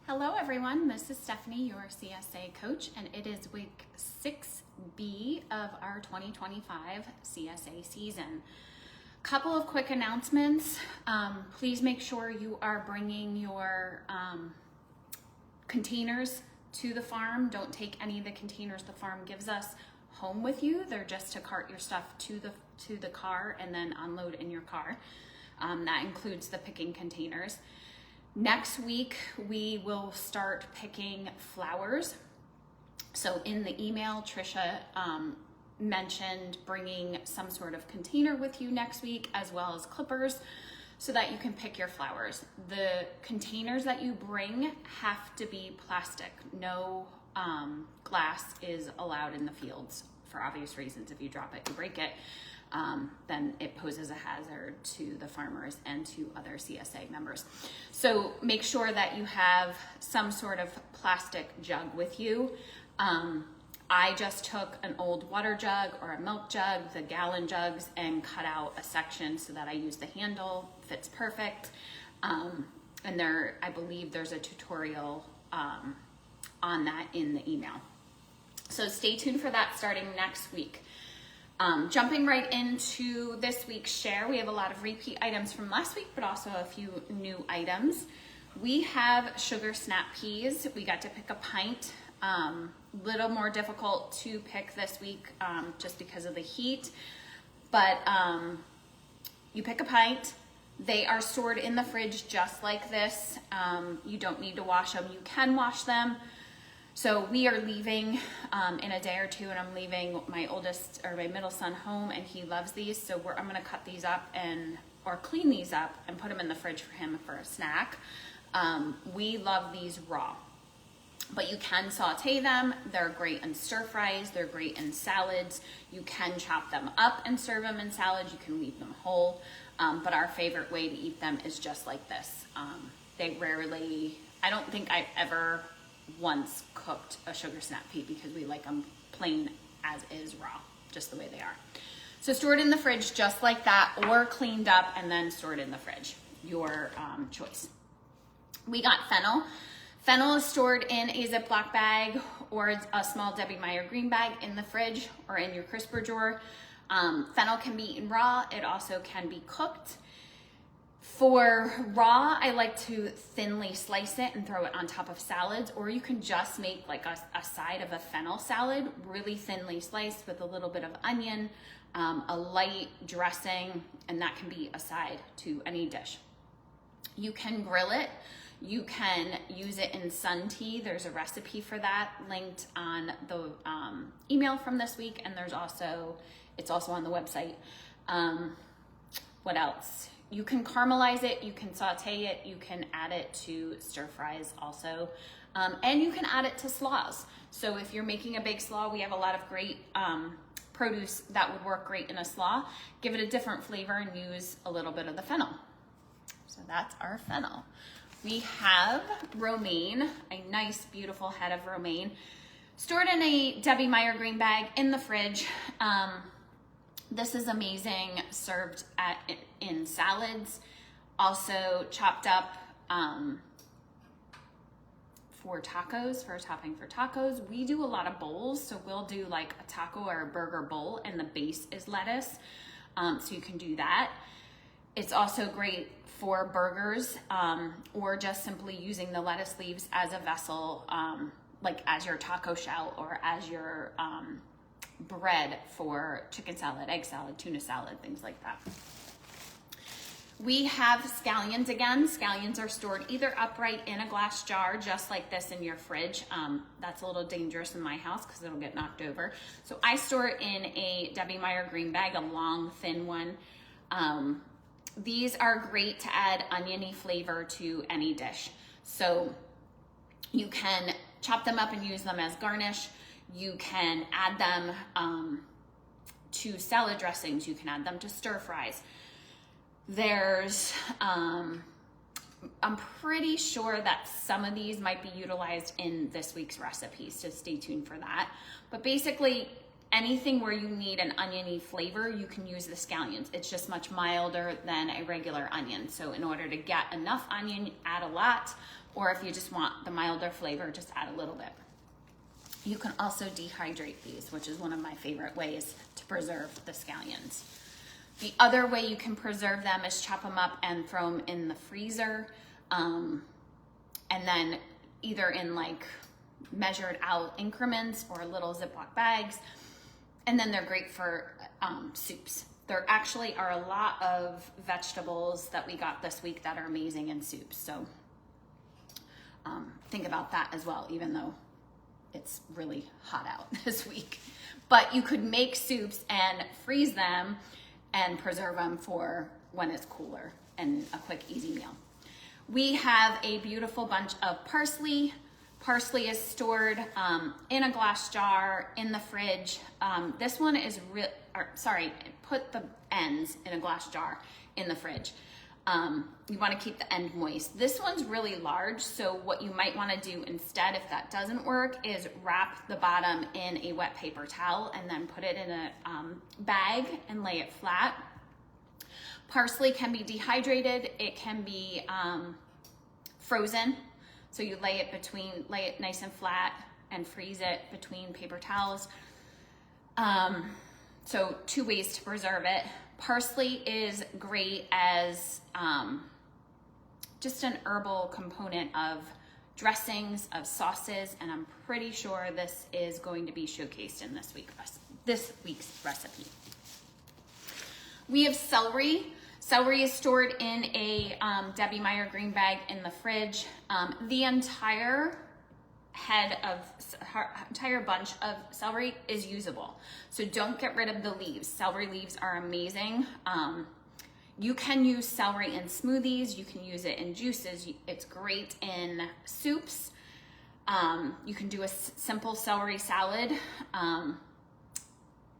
Hello everyone, this is Stephanie, your CSA coach, and it is week 6B of our 2025 CSA season. Couple of quick announcements. Please make sure you are bringing your containers to the farm. Don't take any of the containers the farm gives us home with you. They're just to cart your stuff to the car and then unload in your car. That includes the picking containers. Next week, we will start picking flowers. So in the email, Trisha mentioned bringing some sort of container with you next week, as well as clippers, so that you can pick your flowers. The containers that you bring have to be plastic. No glass is allowed in the fields for obvious reasons. If you drop it, you break it. Then it poses a hazard to the farmers and to other CSA members. So make sure that you have some sort of plastic jug with you. I just took an old water jug or a milk jug, the gallon jugs, and cut out a section so that I use the handle, fits perfect. And I believe there's a tutorial on that in the email. So stay tuned for that starting next week. Jumping right into this week's share, we have a lot of repeat items from last week, but also a few new items. We have sugar snap peas. We got to pick a pint. Little more difficult to pick this week just because of the heat, but you pick a pint. They are stored in the fridge just like this. You don't need to wash them. You can wash them. So we are leaving in a day or two, and I'm leaving my middle son home, and he loves these. So I'm gonna cut these up or clean these up and put them in the fridge for him for a snack. We love these raw, but you can saute them. They're great in stir fries. They're great in salads. You can chop them up and serve them in salads. You can leave them whole. But our favorite way to eat them is just like this. I don't think I've ever once cooked a sugar snap pea because we like them plain as is, raw, just the way they are. So stored in the fridge just like that, or cleaned up and then stored in the fridge, your choice. We got fennel. Fennel is stored in a Ziploc bag or a small Debbie Meyer green bag in the fridge or in your crisper drawer. Fennel can be eaten raw. It also can be cooked. For raw, I like to thinly slice it and throw it on top of salads, or you can just make like a side of a fennel salad, really thinly sliced with a little bit of onion, a light dressing, and that can be a side to any dish. You can grill it. You can use it in sun tea. There's a recipe for that linked on the email from this week, and it's also on the website. What else? You can caramelize it, you can saute it, you can add it to stir fries also, and you can add it to slaws. So if you're making a big slaw, we have a lot of great produce that would work great in a slaw. Give it a different flavor and use a little bit of the fennel. So that's our fennel. We have romaine, a nice, beautiful head of romaine, stored in a Debbie Meyer green bag in the fridge. This is amazing, served in salads, also chopped up for tacos, for a topping for tacos. We do a lot of bowls, so we'll do like a taco or a burger bowl, and the base is lettuce, so you can do that. It's also great for burgers, or just simply using the lettuce leaves as a vessel, like as your taco shell or as your bread for chicken salad, egg salad, tuna salad, things like that. We have scallions again. Scallions are stored either upright in a glass jar, just like this in your fridge. That's a little dangerous in my house because it'll get knocked over. So I store it in a Debbie Meyer green bag, a long, thin one. These are great to add oniony flavor to any dish. So you can chop them up and use them as garnish. You can add them to salad dressings. You can add them to stir fries. I'm pretty sure that some of these might be utilized in this week's recipes, so stay tuned for that. But basically, anything where you need an oniony flavor, you can use the scallions. It's just much milder than a regular onion. So in order to get enough onion, add a lot. or if you just want the milder flavor, just add a little bit. You can also dehydrate these, which is one of my favorite ways to preserve the scallions. The other way you can preserve them is chop them up and throw them in the freezer, and then either in like measured out increments or little Ziploc bags, and then they're great for soups. There actually are a lot of vegetables that we got this week that are amazing in soups, so think about that as well, even though it's really hot out this week. But you could make soups and freeze them and preserve them for when it's cooler and a quick, easy meal. We have a beautiful bunch of parsley. Parsley is stored in a glass jar in the fridge. This one is put the ends in a glass jar in the fridge. You want to keep the end moist. This one's really large, so what you might want to do instead, if that doesn't work, is wrap the bottom in a wet paper towel and then put it in a bag and lay it flat. Parsley can be dehydrated. It can be frozen. So you lay it nice and flat and freeze it between paper towels. So 2 ways to preserve it. Parsley is great as just an herbal component of dressings, of sauces, and I'm pretty sure this is going to be showcased in this week's recipe. We have celery. Celery is stored in a Debbie Meyer green bag in the fridge. The entire bunch of celery is usable. So don't get rid of the leaves. Celery leaves are amazing. You can use celery in smoothies. You can use it in juices. It's great in soups. You can do a simple celery salad.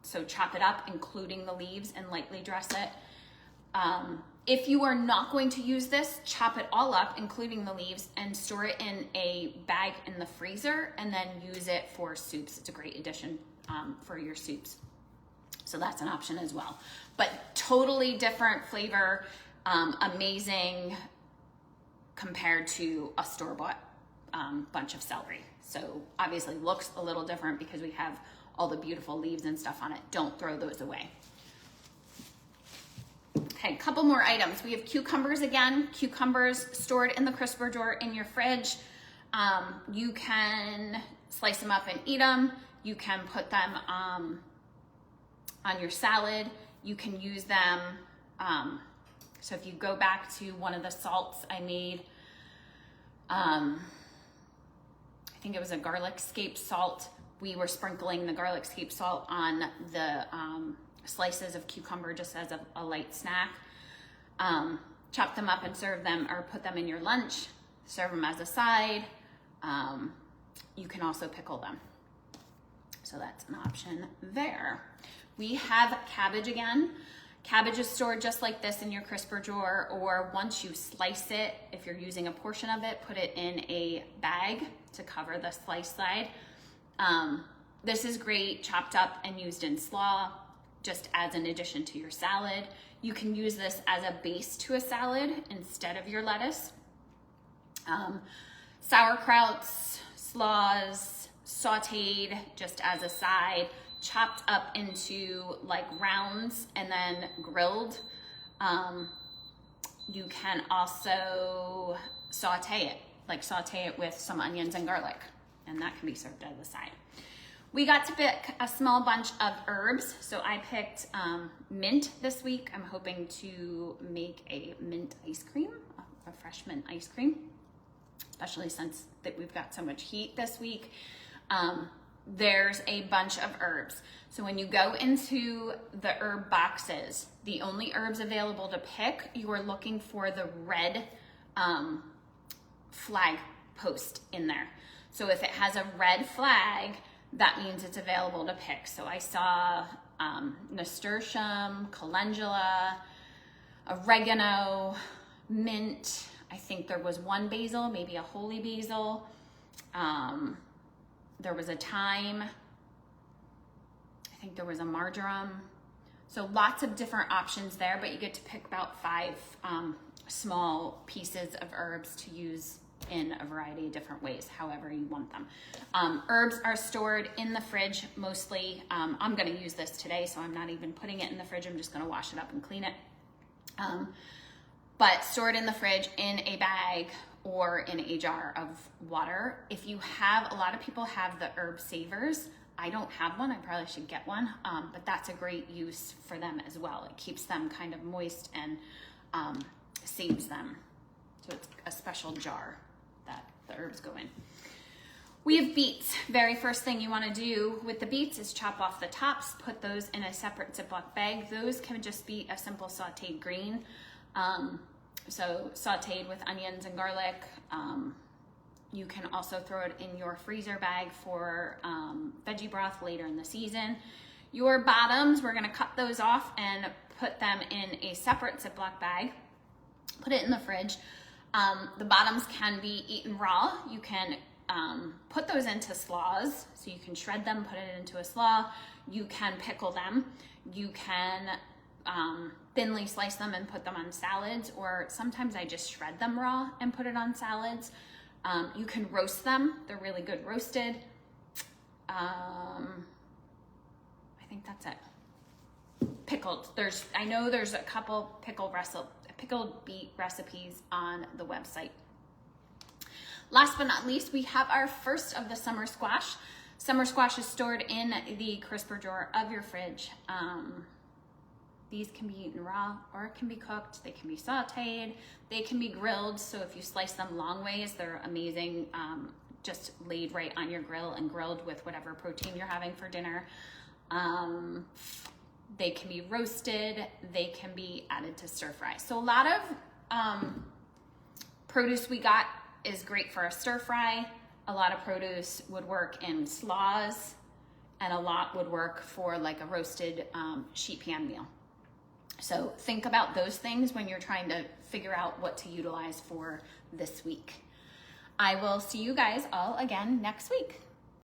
So chop it up, including the leaves, and lightly dress it. If you are not going to use this, chop it all up, including the leaves, and store it in a bag in the freezer, and then use it for soups. It's a great addition for your soups. So that's an option as well. But totally different flavor, amazing compared to a store-bought bunch of celery. So obviously looks a little different because we have all the beautiful leaves and stuff on it. Don't throw those away. Okay, a couple more items. We have cucumbers again. Cucumbers stored in the crisper drawer in your fridge. You can slice them up and eat them. You can put them on your salad. You can use them. So if you go back to one of the salts I made, I think it was a garlic scape salt. We were sprinkling the garlic scape salt on the slices of cucumber just as a light snack. Chop them up and serve them, or put them in your lunch, serve them as a side. You can also pickle them. So that's an option there. We have cabbage again. Cabbage is stored just like this in your crisper drawer, or once you slice it, if you're using a portion of it, put it in a bag to cover the slice side. This is great chopped up and used in slaw, just as an addition to your salad. You can use this as a base to a salad instead of your lettuce. Sauerkrauts, slaws, sauteed just as a side, chopped up into like rounds and then grilled. You can also saute it with some onions and garlic, and that can be served as a side. We got to pick a small bunch of herbs. So I picked mint this week. I'm hoping to make a mint ice cream, a fresh mint ice cream, especially since that we've got so much heat this week. There's a bunch of herbs. So when you go into the herb boxes, the only herbs available to pick, you are looking for the red flag post in there. So if it has a red flag, that means it's available to pick. So I saw nasturtium, calendula, oregano, mint. I think there was one basil, maybe a holy basil. There was a thyme. I think there was a marjoram. So lots of different options there, but you get to pick about 5 small pieces of herbs to use in a variety of different ways, however you want them. Herbs are stored in the fridge mostly. I'm going to use this today, so I'm not even putting it in the fridge. I'm just going to wash it up and clean it. But stored in the fridge in a bag or in a jar of water. If you have, a lot of people have the herb savers. I don't have one. I probably should get one, but that's a great use for them as well. It keeps them kind of moist and saves them. So it's a special jar that the herbs go in. We have beets. Very first thing you want to do with the beets is chop off the tops, put those in a separate Ziploc bag. Those can just be a simple sauteed green. So sauteed with onions and garlic. You can also throw it in your freezer bag for veggie broth later in the season. Your bottoms, we're gonna cut those off and put them in a separate Ziploc bag. Put it in the fridge. The bottoms can be eaten raw. You can put those into slaws. So you can shred them, put it into a slaw. You can pickle them. You can thinly slice them and put them on salads, or sometimes I just shred them raw and put it on salads. You can roast them. They're really good roasted. I think that's it. Pickled. I know there's a couple pickled beet recipes on the website. Last but not least, we have our first of the summer squash. Summer squash is stored in the crisper drawer of your fridge. These can be eaten raw or it can be cooked. They can be sauteed. They can be grilled. So if you slice them long ways, they're amazing. Just laid right on your grill and grilled with whatever protein you're having for dinner. They can be roasted. They can be added to stir fry. So a lot of produce we got is great for a stir fry. A lot of produce would work in slaws, and a lot would work for like a roasted sheet pan meal. So think about those things when you're trying to figure out what to utilize for this week. I will see you guys all again next week.